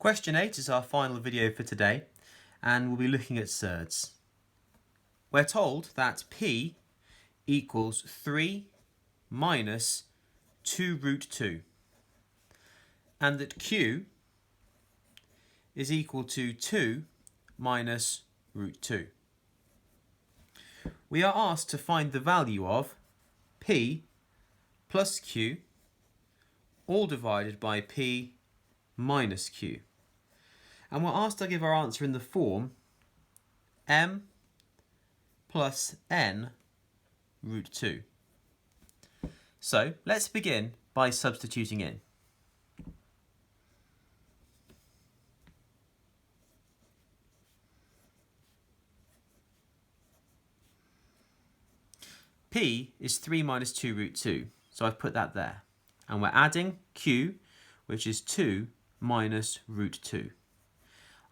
Question 8 is our final video for today, and we'll be looking at surds. We're told that P equals 3 minus 2 root 2, and that Q is equal to 2 minus root 2. We are asked to find the value of P plus Q all divided by P minus Q. And we're asked to give our answer in the form m plus n root 2. So let's begin by substituting in. P is 3 minus 2 root 2, so I've put that there. And we're adding Q, which is 2 minus root 2.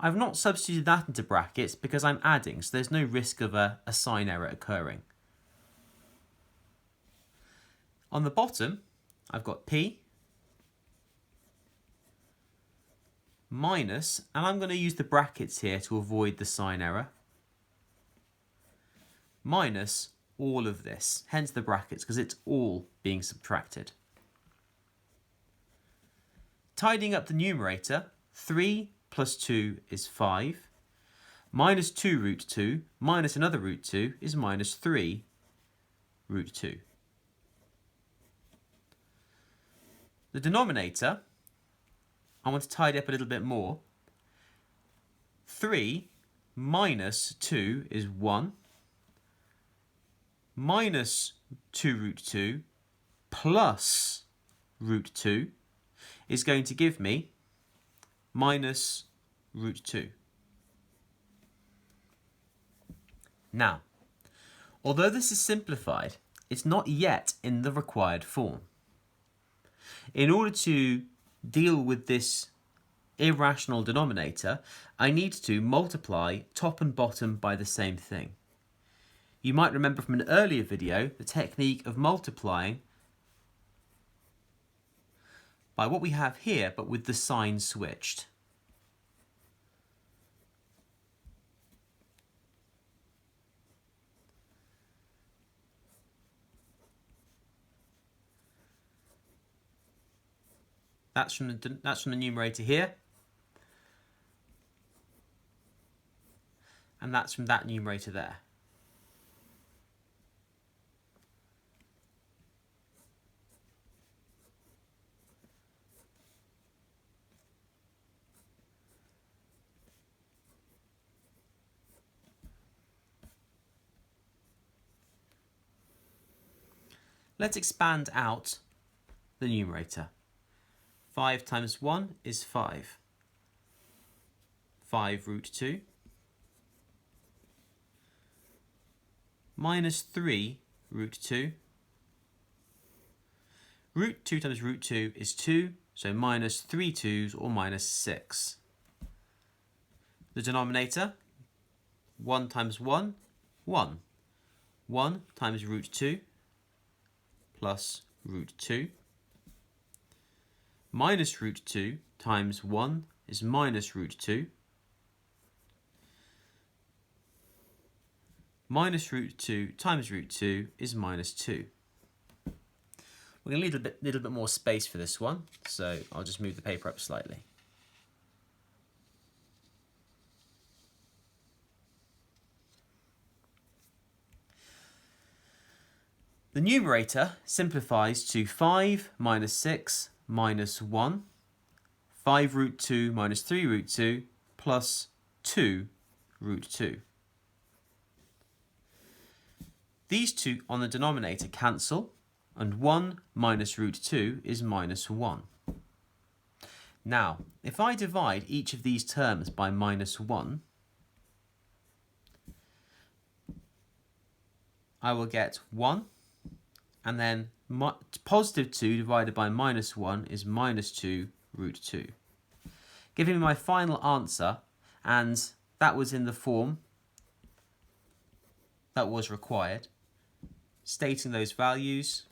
I've not substituted that into brackets because I'm adding, so there's no risk of a sign error occurring. On the bottom, I've got P minus, and I'm going to use the brackets here to avoid the sign error, minus all of this, hence the brackets, because it's all being subtracted. Tidying up the numerator, 3 plus 2 is 5, minus 2 root 2 minus another root 2 is minus 3 root 2. The denominator, I want to tidy up a little bit more. 3 minus 2 is 1, minus 2 root 2 plus root 2 is going to give me minus root 2. Now, although this is simplified, it's not yet in the required form. In order to deal with this irrational denominator, I need to multiply top and bottom by the same thing. You might remember from an earlier video the technique of multiplying by what we have here, but with the sign switched. That's from the numerator here, and that's from that numerator there. Let's expand out the numerator. 5 times 1 is 5. 5 root 2 minus 3 root 2. Root 2 times root 2 is 2, so minus 3 2's or minus 6. The denominator, 1 times 1, 1. 1 times root 2 plus root 2. Minus root 2 times 1 is minus root 2. Minus root 2 times root 2 is minus 2. We're going to need a little bit more space for this one, so I'll just move the paper up slightly. The numerator simplifies to 5 minus 6 minus 1, 5 root 2 minus 3 root 2 plus 2 root 2. These two on the denominator cancel, and 1 minus root 2 is minus 1. Now, if I divide each of these terms by minus 1, I will get 1, and then positive 2 divided by minus 1 is minus 2 root 2. Giving me my final answer, and that was in the form that was required. Stating those values,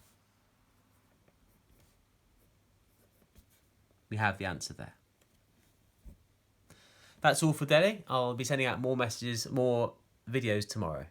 we have the answer there. That's all for today. I'll be sending out more messages, more videos tomorrow.